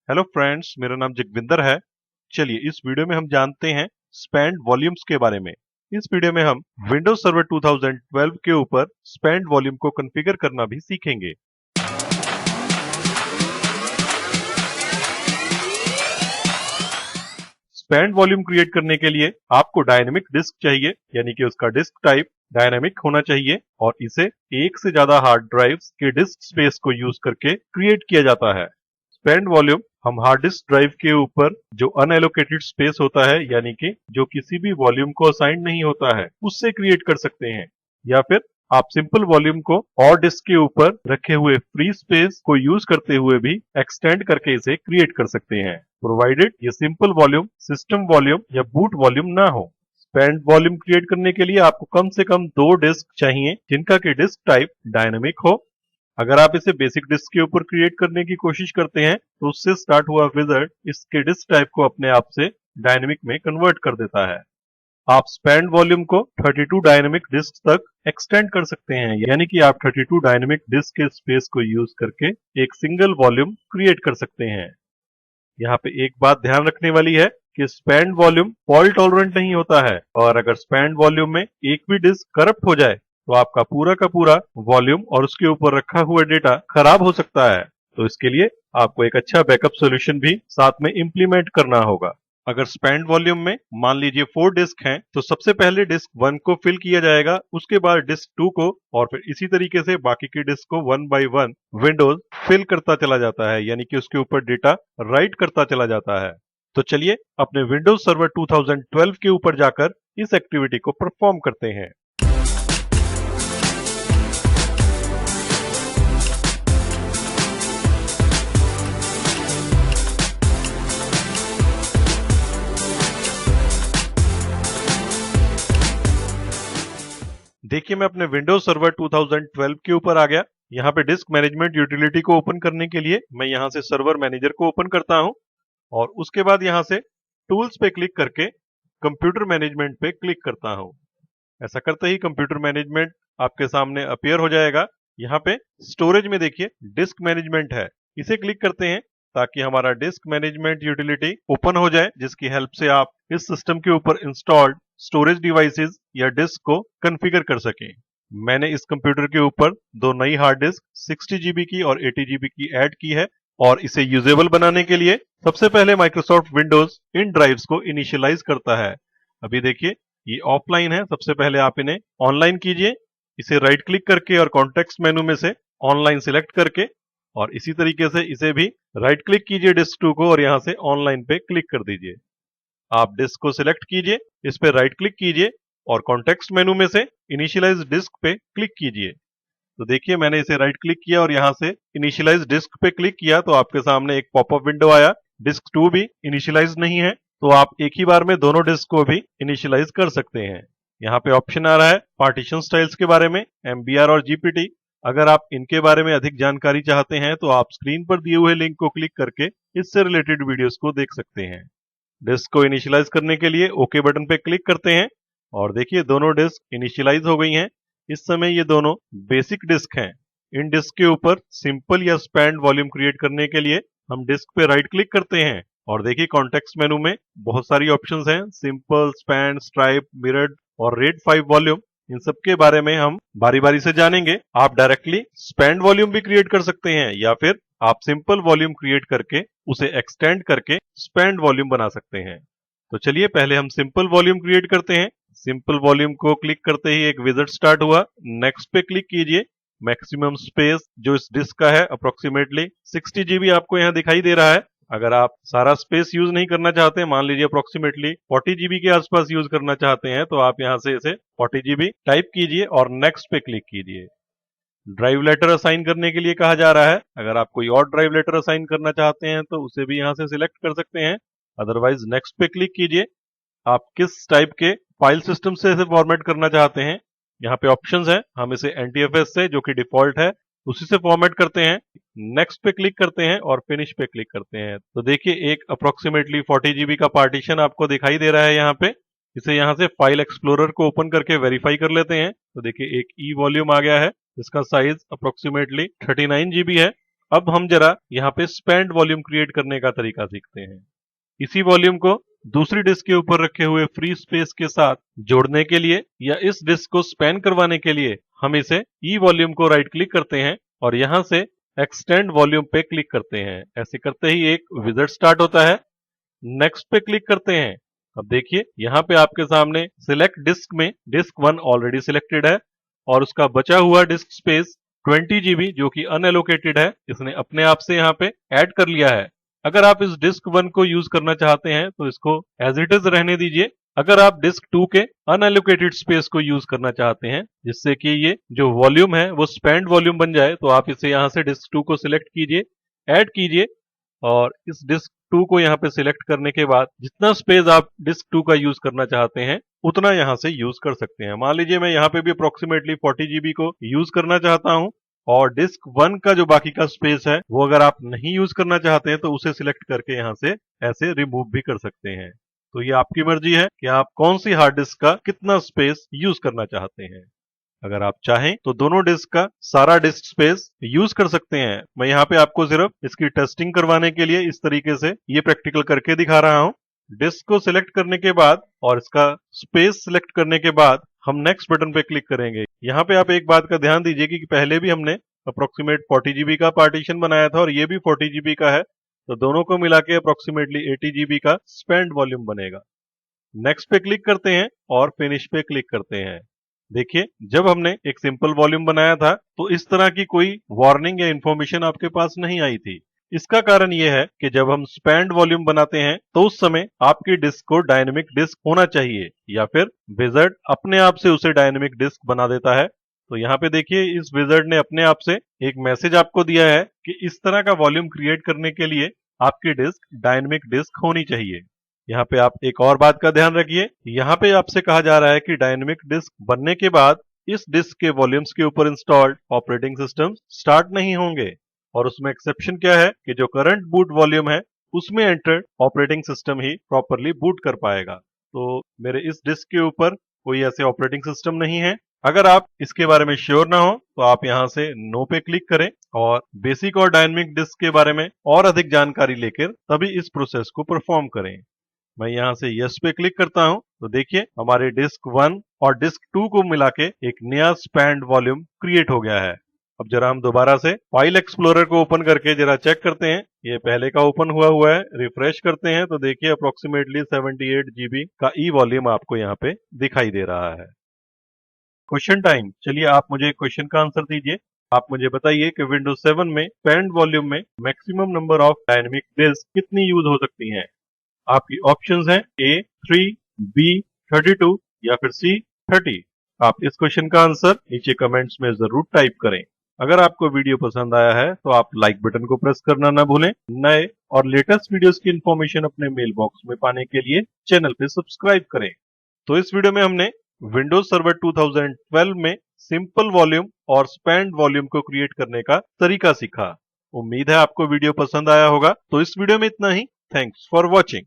Hello friends, मेरा नाम जगविंदर है। चलिए इस वीडियो में हम जानते हैं स्पैन्ड वॉल्यूम्स के बारे में। इस वीडियो में हम विंडोज सर्वर 2012 के ऊपर स्पैन्ड वॉल्यूम को कॉन्फ़िगर करना भी सीखेंगे। स्पैन्ड वॉल्यूम क्रिएट करने के लिए आपको डायनेमिक डिस्क चाहिए, यानी कि उसका डिस्क टाइप डायनेमिक होना चाहिए और इसे एक से ज्यादा हार्ड ड्राइव्स के डिस्क स्पेस को यूज करके क्रिएट किया जाता है। स्पैन्ड वॉल्यूम हम हार्ड डिस्क ड्राइव के ऊपर जो अनएलोकेटेड स्पेस होता है, यानी कि जो किसी भी वॉल्यूम को असाइन नहीं होता है, उससे क्रिएट कर सकते हैं, या फिर आप सिंपल वॉल्यूम को और डिस्क के ऊपर रखे हुए फ्री स्पेस को यूज करते हुए भी एक्सटेंड करके इसे क्रिएट कर सकते हैं, प्रोवाइडेड ये सिंपल वॉल्यूम सिस्टम वॉल्यूम या बूट वॉल्यूम ना हो। स्पैन्ड वॉल्यूम क्रिएट करने के लिए आपको कम से कम 2 डिस्क चाहिए जिनका कि डिस्क टाइप डायनेमिक हो। अगर आप इसे बेसिक डिस्क के ऊपर क्रिएट करने की कोशिश करते हैं तो उससे स्टार्ट हुआ विजार्ड इसके डिस्क टाइप को अपने आप से डायनेमिक में कन्वर्ट कर देता है। आप स्पैन्ड वॉल्यूम को 32 डायनेमिक डिस्क तक एक्सटेंड कर सकते हैं, यानी कि आप 32 डायनेमिक डिस्क के स्पेस को यूज करके एक सिंगल वॉल्यूम क्रिएट कर सकते हैं। यहाँ पे एक बात ध्यान रखने वाली है कि स्पैन्ड वॉल्यूम फॉल्ट टॉलरेंट नहीं होता है, और अगर स्पैन्ड वॉल्यूम में एक भी डिस्क करप्ट हो जाए तो आपका पूरा का पूरा वॉल्यूम और उसके ऊपर रखा हुआ डेटा खराब हो सकता है। तो इसके लिए आपको एक अच्छा बैकअप सॉल्यूशन भी साथ में इंप्लीमेंट करना होगा। अगर स्पैन्ड वॉल्यूम में मान लीजिए 4 डिस्क हैं, तो सबसे पहले डिस्क 1 को फिल किया जाएगा, उसके बाद डिस्क 2 को, और फिर इसी तरीके से बाकी की डिस्क को 1 बाय 1 विंडोज फिल करता चला जाता है, यानी कि उसके ऊपर डेटा राइट करता चला जाता है। तो चलिए अपने विंडोज सर्वर 2012 के ऊपर जाकर इस एक्टिविटी को परफॉर्म करते हैं। देखिए मैं अपने विंडोज सर्वर 2012 के ऊपर आ गया। यहाँ पे डिस्क मैनेजमेंट यूटिलिटी को ओपन करने के लिए मैं यहाँ से सर्वर मैनेजर को ओपन करता हूँ, और उसके बाद यहाँ से टूल्स पे क्लिक करके कंप्यूटर मैनेजमेंट पे क्लिक करता हूँ। ऐसा करते ही कंप्यूटर मैनेजमेंट आपके सामने अपीयर हो जाएगा। यहाँ पे स्टोरेज में देखिए डिस्क मैनेजमेंट है, इसे क्लिक करते हैं ताकि हमारा डिस्क मैनेजमेंट यूटिलिटी ओपन हो जाए, जिसकी हेल्प से आप इस सिस्टम के ऊपर इंस्टॉल्ड स्टोरेज डिवाइसेस या डिस्क को कॉन्फ़िगर कर सकें। मैंने इस कंप्यूटर के ऊपर 2 नई हार्ड डिस्क 60 जीबी की और 80 जीबी की ऐड की है, और इसे यूजेबल बनाने के लिए सबसे पहले माइक्रोसॉफ्ट विंडोज इन ड्राइव्स को इनिशियलाइज करता है। अभी देखिए ये ऑफलाइन है, सबसे पहले आप इन्हें ऑनलाइन कीजिए। इसे राइट क्लिक करके और कॉन्टेक्स्ट मेनू में से ऑनलाइन सिलेक्ट करके, और इसी तरीके से इसे भी राइट क्लिक कीजिए डिस्क 2 को और यहां से ऑनलाइन पे क्लिक कर दीजिए। आप डिस्क को सिलेक्ट कीजिए, इस पे राइट क्लिक कीजिए और कॉन्टेक्स्ट मेनू में से इनिशियलाइज डिस्क पे क्लिक कीजिए। तो देखिए मैंने इसे राइट क्लिक किया और यहाँ से इनिशियलाइज डिस्क पे क्लिक किया तो आपके सामने एक पॉपअप विंडो आया। डिस्क 2 भी इनिशियलाइज नहीं है, तो आप एक ही बार में दोनों डिस्क को भी इनिशियलाइज कर सकते हैं। यहाँ पे ऑप्शन आ रहा है पार्टीशन स्टाइल्स के बारे में, MBR और GPT। अगर आप इनके बारे में अधिक जानकारी चाहते हैं तो आप स्क्रीन पर दिए हुए लिंक को क्लिक करके इससे रिलेटेड वीडियोस को देख सकते हैं। डिस्क को इनिशियलाइज करने के लिए ओके बटन पे क्लिक करते हैं, और देखिए दोनों डिस्क इनिशियलाइज हो गई हैं। इस समय ये दोनों बेसिक डिस्क हैं। इन डिस्क के ऊपर सिंपल या स्पैन्ड वॉल्यूम क्रिएट करने के लिए हम डिस्क पे राइट क्लिक करते हैं, और देखिए कॉन्टेक्स्ट मेनू में बहुत सारी ऑप्शंस हैं, सिंपल, स्पैन, स्ट्राइप, मिरर्ड और रेड 5 वॉल्यूम। इन सब के बारे में हम बारी बारी से जानेंगे। आप डायरेक्टली स्पैन्ड वॉल्यूम भी क्रिएट कर सकते हैं, या फिर आप सिंपल वॉल्यूम क्रिएट करके उसे एक्सटेंड करके स्पैन्ड वॉल्यूम बना सकते हैं। तो चलिए पहले हम सिंपल वॉल्यूम क्रिएट करते हैं। सिंपल वॉल्यूम को क्लिक करते ही एक विजार्ड स्टार्ट हुआ। नेक्स्ट पे क्लिक कीजिए। मैक्सिमम स्पेस जो इस डिस्क का है अप्रोक्सीमेटली 60 जीबी आपको यहाँ दिखाई दे रहा है। अगर आप सारा स्पेस यूज नहीं करना चाहते, मान लीजिए अप्रोक्सीमेटली 40 जीबी के आसपास यूज करना चाहते हैं, तो आप यहाँ से इसे 40 जीबी टाइप कीजिए और नेक्स्ट पे क्लिक कीजिए। ड्राइव लेटर असाइन करने के लिए कहा जा रहा है। अगर आप कोई और ड्राइव लेटर असाइन करना चाहते हैं तो उसे भी यहाँ से सिलेक्ट कर सकते हैं, अदरवाइज नेक्स्ट पे क्लिक कीजिए। आप किस टाइप के फाइल सिस्टम से इसे फॉर्मेट करना चाहते हैं, यहाँ पे ऑप्शंस हैं। हम इसे NTFS से, जो कि डिफॉल्ट है, उसी से फॉर्मेट करते हैं। नेक्स्ट पे क्लिक करते हैं और फिनिश पे क्लिक करते हैं। तो देखिए एक अप्रोक्सीमेटली 40 जीबी का पार्टीशन आपको दिखाई दे रहा है यहाँ पे। इसे यहाँ से फाइल एक्सप्लोरर को ओपन करके वेरीफाई कर लेते हैं। तो देखिए एक ई वॉल्यूम आ गया है, इसका साइज अप्रोक्सीमेटली 39 जीबी है। अब हम जरा यहाँ पे स्पेंड वॉल्यूम क्रिएट करने का तरीका सीखते हैं। इसी वॉल्यूम को दूसरी डिस्क के ऊपर रखे हुए फ्री स्पेस के साथ जोड़ने के लिए या इस डिस्क को स्पैन करवाने के लिए हम इसे ई वॉल्यूम को राइट क्लिक करते हैं और यहां से एक्सटेंड वॉल्यूम पे क्लिक करते हैं। ऐसे करते ही एक विजार्ड स्टार्ट होता है। नेक्स्ट पे क्लिक करते हैं। अब देखिए यहाँ पे आपके सामने सिलेक्ट डिस्क में डिस्क 1 ऑलरेडी सिलेक्टेड है और उसका बचा हुआ डिस्क स्पेस 20 GB जो कि अनएलोकेटेड है, इसने अपने आप से यहाँ पे ऐड कर लिया है। अगर आप इस डिस्क 1 को यूज करना चाहते हैं तो इसको एज इट इज रहने दीजिए। अगर आप डिस्क 2 के अनएलोकेटेड स्पेस को यूज करना चाहते हैं जिससे कि ये जो वॉल्यूम है वो स्पेंड वॉल्यूम बन जाए, तो आप इसे यहाँ से डिस्क 2 को सिलेक्ट कीजिए, ऐड कीजिए और इस डिस्क 2 को यहाँ पे सिलेक्ट करने के बाद जितना स्पेस आप डिस्क 2 का यूज करना चाहते हैं उतना यहाँ से यूज कर सकते हैं। मान लीजिए मैं यहाँ पे भी अप्रोक्सीमेटली 40 GB को यूज करना चाहता हूँ और डिस्क 1 का जो बाकी का स्पेस है वो अगर आप नहीं यूज करना चाहते हैं तो उसे सिलेक्ट करके यहाँ से ऐसे रिमूव भी कर सकते हैं। तो ये आपकी मर्जी है कि आप कौन सी हार्ड डिस्क का कितना स्पेस यूज करना चाहते हैं। अगर आप चाहें तो दोनों डिस्क का सारा डिस्क स्पेस यूज कर सकते हैं। मैं यहाँ पे आपको सिर्फ इसकी टेस्टिंग करवाने के लिए इस तरीके से ये प्रैक्टिकल करके दिखा रहा हूँ। डिस्क को सिलेक्ट करने के बाद और इसका स्पेस सिलेक्ट करने के बाद हम नेक्स्ट बटन पे क्लिक करेंगे। यहाँ पे आप एक बात का ध्यान दीजिए कि पहले भी हमने अप्रोक्सीमेट 40 GB का पार्टीशन बनाया था और ये भी 40 GB का है, तो दोनों को मिला के अप्रोक्सीमेटली 80 GB का स्पेंड वॉल्यूम बनेगा। नेक्स्ट पे क्लिक करते हैं और फिनिश पे क्लिक करते हैं। देखिए जब हमने एक सिंपल वॉल्यूम बनाया था तो इस तरह की कोई वार्निंग या इंफॉर्मेशन आपके पास नहीं आई थी। इसका कारण यह है कि जब हम स्पैंड वॉल्यूम बनाते हैं तो उस समय आपकी डिस्क को डायनेमिक डिस्क होना चाहिए या फिर विजार्ड अपने आप से उसे डायनेमिक डिस्क बना देता है। तो यहाँ पे देखिए इस विजार्ड ने अपने आप से एक मैसेज आपको दिया है कि इस तरह का वॉल्यूम क्रिएट करने के लिए आपकी डिस्क डायनेमिक डिस्क होनी चाहिए। यहाँ पे आप एक और बात का ध्यान रखिए, यहाँ पे आपसे कहा जा रहा है कि डायनेमिक डिस्क बनने के बाद इस डिस्क के वॉल्यूम्स के ऊपर इंस्टॉल्ड ऑपरेटिंग सिस्टम स्टार्ट नहीं होंगे और उसमें एक्सेप्शन क्या है कि जो करंट बूट वॉल्यूम है उसमें एंटर्ड ऑपरेटिंग सिस्टम ही प्रॉपरली बूट कर पाएगा। तो मेरे इस डिस्क के ऊपर कोई ऐसे ऑपरेटिंग सिस्टम नहीं है। अगर आप इसके बारे में श्योर ना हो तो आप यहाँ से नो पे क्लिक करें और बेसिक और डायनेमिक डिस्क के बारे में और अधिक जानकारी लेकर तभी इस प्रोसेस को परफॉर्म करें। मैं यहाँ से यस पे क्लिक करता हूँ तो देखिए हमारे डिस्क 1 और डिस्क 2 को मिला के एक नया स्पैंड वॉल्यूम क्रिएट हो गया है। अब जरा हम दोबारा से फाइल एक्सप्लोरर को ओपन करके जरा चेक करते हैं। ये पहले का ओपन हुआ है, रिफ्रेश करते हैं तो देखिए अप्रोक्सीमेटली 78 GB का ई वॉल्यूम आपको यहाँ पे दिखाई दे रहा है। क्वेश्चन टाइम, चलिए आप मुझे क्वेश्चन का आंसर दीजिए। आप मुझे बताइए कि विंडोज 7 में स्पैंड वॉल्यूम में maximum number of dynamic disk कितनी यूज हो सकती हैं। आपकी ऑप्शंस हैं A 3, B 32 या फिर C 30। आप इस क्वेश्चन का आंसर नीचे कमेंट्स में जरूर टाइप करें। अगर आपको वीडियो पसंद आया है तो आप लाइक बटन को प्रेस करना ना भूलें। नए और लेटेस्ट वीडियोस की इंफॉर्मेशन अपने मेल बॉक्स में पाने के लिए चैनल पे सब्सक्राइब करें। तो इस वीडियो में हमने विंडोज सर्वर 2012 में सिंपल वॉल्यूम और स्पैंड वॉल्यूम को क्रिएट करने का तरीका सीखा। उम्मीद है आपको वीडियो पसंद आया होगा। तो इस वीडियो में इतना ही। Thanks for watching.